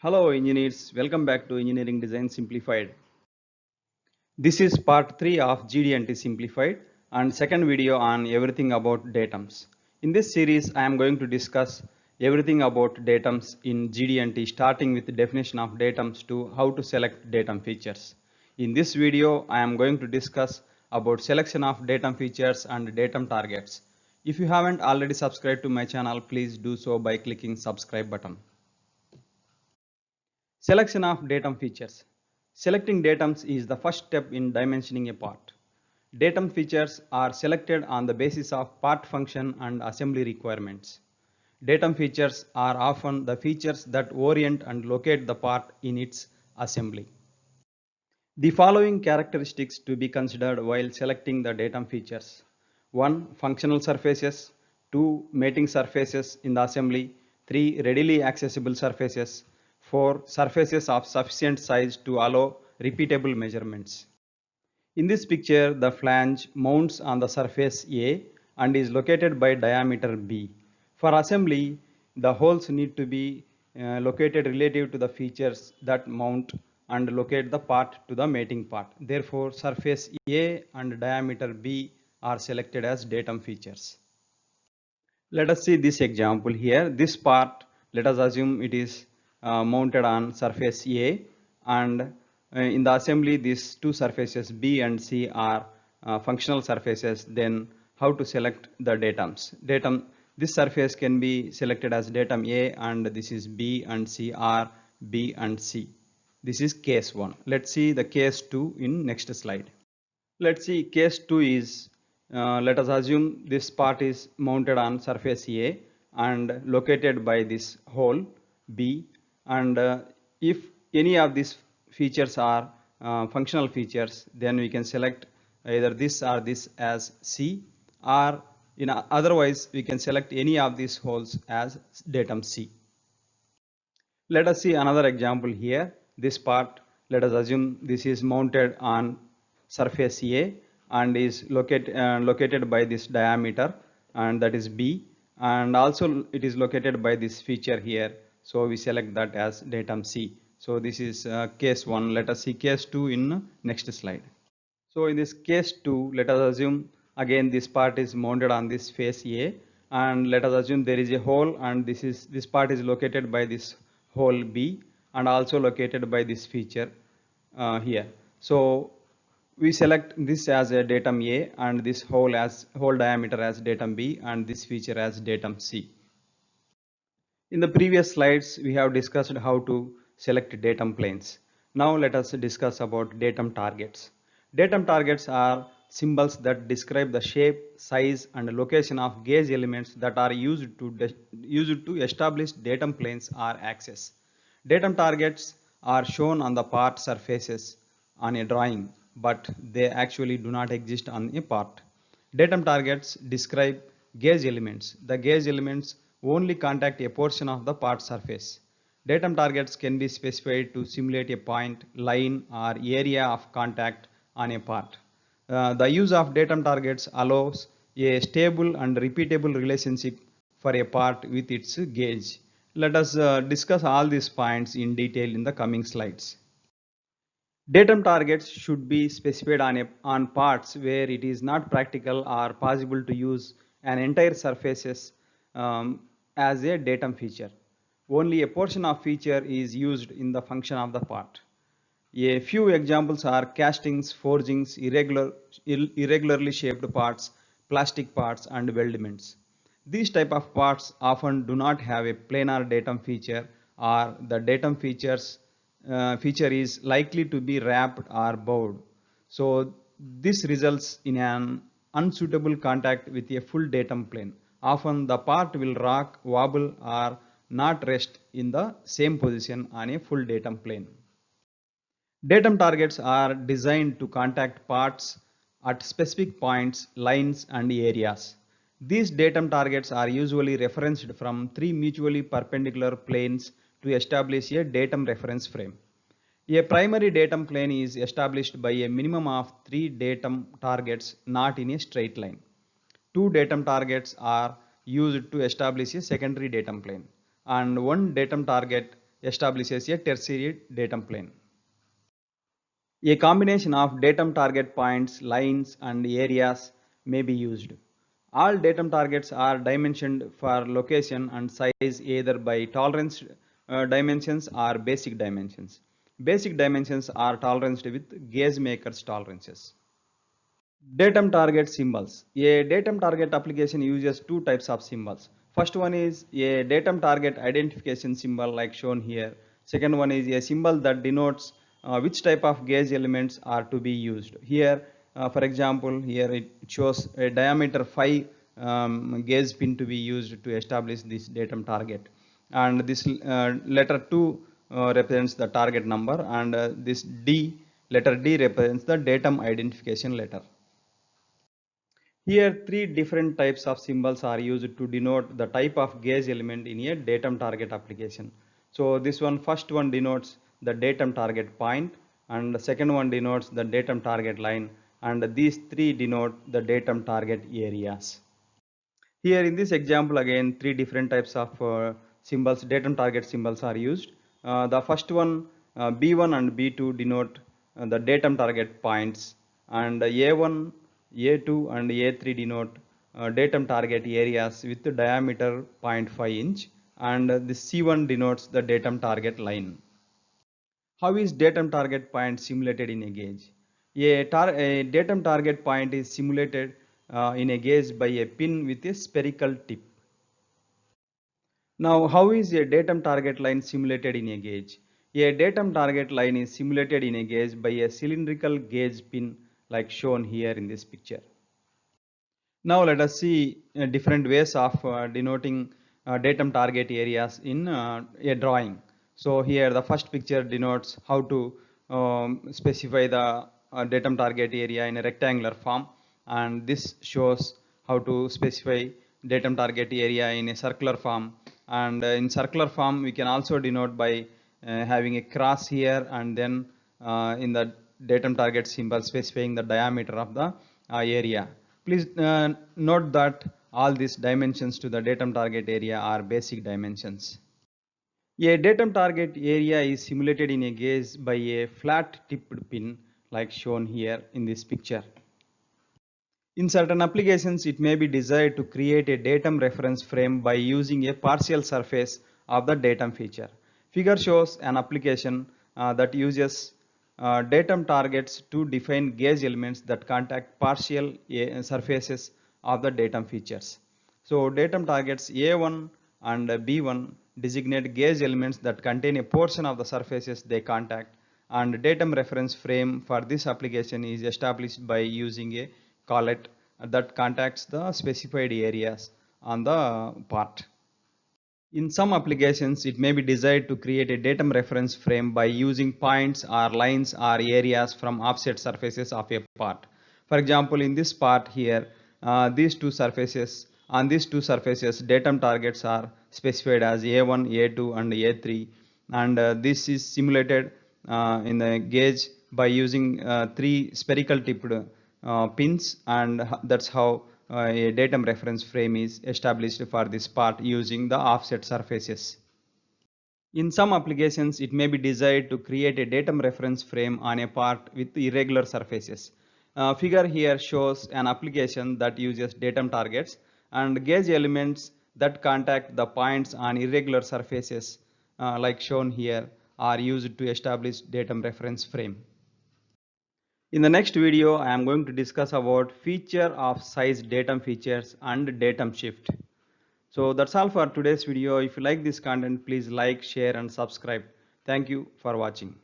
Hello engineers, welcome back to Engineering Design Simplified. This is part 3 of GD&T Simplified and second video on everything about datums. In this series, I am going to discuss everything about datums in GD&T starting with the definition of datums to how to select datum features. In this video, I am going to discuss about selection of datum features and datum targets. If you haven't already subscribed to my channel, please do so by clicking subscribe button. Selection of datum features. Selecting datums is the first step in dimensioning a part. Datum features are selected on the basis of part function and assembly requirements. Datum features are often the features that orient and locate the part in its assembly. The following characteristics to be considered while selecting the datum features. 1. Functional surfaces. 2. Mating surfaces in the assembly. 3. Readily accessible surfaces. 4. Surfaces of sufficient size to allow repeatable measurements. In this picture, the flange mounts on the surface A and is located by diameter B. For assembly, the holes need to be located relative to the features that mount and locate the part to the mating part. Therefore, surface A and diameter B are selected as datum features. Let us see this example here. This part, let us assume it is mounted on surface A, and in the assembly these two surfaces B and C are functional surfaces. Then how to select the datums? This surface can be selected as datum A, and this is B and C are B and C. This is case 1. Let's see the case 2 in next slide. Let's see case 2 is, let us assume this part is mounted on surface A and located by this hole B, and if any of these features are functional features, then we can select either this or this as C, or otherwise we can select any of these holes as datum C. Let us see another example here. This part, let us assume this is mounted on surface A and is located by this diameter, and that is B, and also it is located by this feature here, so we select that as datum C. So this is case 1. Let us see case 2 in next slide. So in this case 2, let us assume again this part is mounted on this face A, and let us assume there is a hole, and this part is located by this hole B and also located by this feature here. So we select this as a datum A and this hole diameter as datum B and this feature as datum C. In the previous slides, we have discussed how to select datum planes. Now let us discuss about datum targets. Datum targets are symbols that describe the shape, size and location of gauge elements that are used to establish datum planes or axes. Datum targets are shown on the part surfaces on a drawing, but they actually do not exist on a part. Datum targets describe gauge elements. The gauge elements only contact a portion of the part surface. Datum targets can be specified to simulate a point, line or area of contact on a part. The use of datum targets allows a stable and repeatable relationship for a part with its gauge. Let us discuss all these points in detail in the coming slides. Datum targets should be specified on parts where it is not practical or possible to use an entire surfaces as a datum feature. Only a portion of feature is used in the function of the part. A few examples are castings, forgings, irregularly shaped parts, plastic parts and weldments. These type of parts often do not have a planar datum feature, or the datum feature is likely to be wrapped or bowed. So this results in an unsuitable contact with a full datum plane. Often the part will rock, wobble or not rest in the same position on a full datum plane. Datum targets are designed to contact parts at specific points, lines and areas. These datum targets are usually referenced from three mutually perpendicular planes to establish a datum reference frame. A primary datum plane is established by a minimum of three datum targets not in a straight line. Two datum targets are used to establish a secondary datum plane, and one datum target establishes a tertiary datum plane. A combination of datum target points, lines, and areas may be used. All datum targets are dimensioned for location and size either by tolerance dimensions or basic dimensions. Basic dimensions are toleranced with gauge makers tolerances. Datum target symbols. A datum target application uses two types of symbols. First one is a datum target identification symbol like shown here. Second one is a symbol that denotes which type of gauge elements are to be used. Here, for example, here it shows a diameter 5 gauge pin to be used to establish this datum target. And this letter 2 represents the target number, and this D, letter D represents the datum identification letter. Here, three different types of symbols are used to denote the type of gauge element in a datum target application. So this one, first one denotes the datum target point, and the second one denotes the datum target line, and these three denote the datum target areas. Here in this example again, three different types of symbols, datum target symbols are used. The first one, B1 and B2 denote the datum target points, and A1, A2 and A3 denote datum target areas with the diameter 0.5 inch, and the C1 denotes the datum target line. How is datum target point simulated in a gauge? A datum target point is simulated in a gauge by a pin with a spherical tip. Now, how is a datum target line simulated in a gauge? A datum target line is simulated in a gauge by a cylindrical gauge pin like shown here in this picture. Now let us see different ways of denoting datum target areas in a drawing. So here the first picture denotes how to specify the datum target area in a rectangular form, and this shows how to specify datum target area in a circular form. And in circular form we can also denote by having a cross here, and then in the datum target symbol specifying the diameter of the area. Please note that all these dimensions to the datum target area are basic dimensions. A datum target area is simulated in a gauge by a flat tipped pin like shown here in this picture. In certain applications, it may be desired to create a datum reference frame by using a partial surface of the datum feature. Figure shows an application that uses datum targets to define gauge elements that contact partial surfaces of the datum features. So datum targets A1 and B1 designate gauge elements that contain a portion of the surfaces they contact, and datum reference frame for this application is established by using a collet that contacts the specified areas on the part. In some applications, it may be desired to create a datum reference frame by using points or lines or areas from offset surfaces of a part. For example, in this part here, on these two surfaces, datum targets are specified as A1, A2 and A3, and this is simulated in the gauge by using three spherical tipped pins, and that's how a datum reference frame is established for this part using the offset surfaces. In some applications, it may be desired to create a datum reference frame on a part with irregular surfaces. Figure here shows an application that uses datum targets, and gauge elements that contact the points on irregular surfaces like shown here are used to establish datum reference frame. In the next video, I am going to discuss about feature of size datum features and datum shift. So that's all for today's video. If you like this content, please like, share and subscribe. Thank you for watching.